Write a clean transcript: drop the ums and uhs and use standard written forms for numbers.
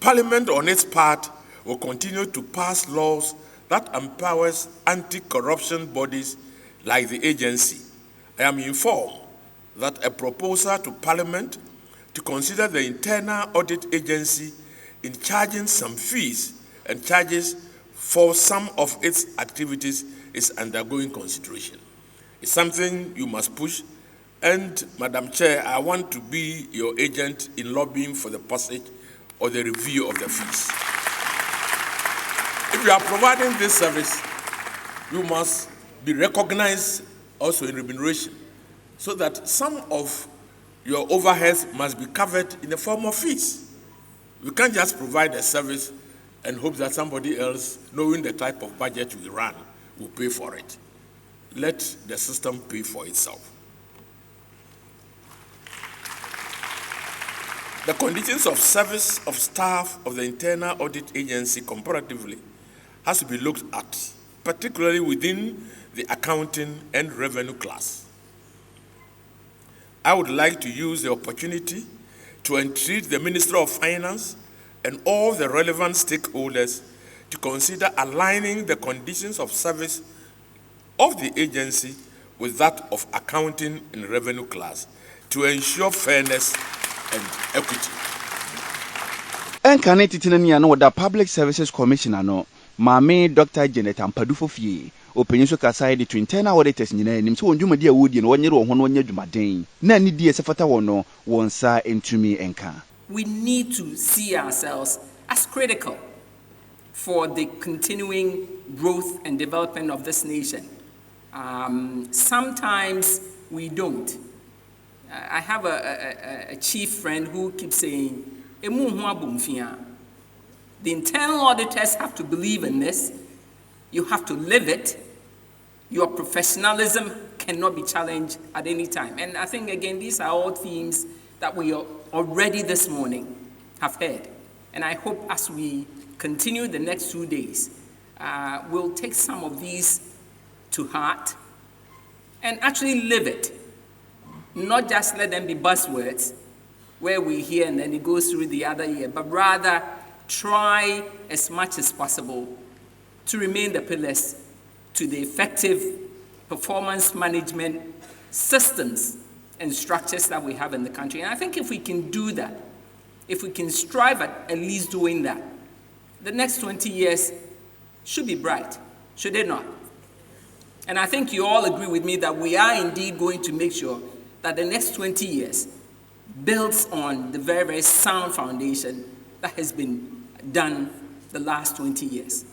Parliament, on its part, will continue to pass laws that empowers anti-corruption bodies like the agency. I am informed that a proposal to Parliament to consider the Internal Audit Agency in charging some fees and charges for some of its activities is undergoing consideration. It's something you must push, and Madam Chair, I want to be your agent in lobbying for the passage or the review of the fees. If you are providing this service, you must be recognized also in remuneration, so that some of your overheads must be covered in the form of fees. You can't just provide a service and hope that somebody else, knowing the type of budget we run, will pay for it. Let the system pay for itself. The conditions of service of staff of the Internal Audit Agency comparatively has to be looked at, particularly within the accounting and revenue class. I would like to use the opportunity to entreat the Minister of Finance and all the relevant stakeholders to consider aligning the conditions of service of the agency with that of accounting and revenue class to ensure fairness and equity. Enkane titinani no da Public Services Commissioner no Mame Dr. Janet Ampadufo fie openyin so kasa de to internal auditors nyina anim so wondwumadi awodi no wonyere ho no wonya dwumaden na ni die sefata wono wonsa entumi enka. We need to see ourselves as critical for the continuing growth and development of this nation. Sometimes we don't. I have a chief friend who keeps saying, the internal auditors have to believe in this. You have to live it. Your professionalism cannot be challenged at any time. And I think, again, these are all themes that we already this morning have heard. And I hope as we continue the next 2 days, we'll take some of these to heart and actually live it. Not just let them be buzzwords where we hear and then it goes through the other year, but rather try as much as possible to remain the pillars to the effective performance management systems and structures that we have in the country. And I think if we can do that, if we can strive at least doing that, the next 20 years should be bright, should it not? And I think you all agree with me that we are indeed going to make sure that the next 20 years builds on the very, very sound foundation that has been done the last 20 years.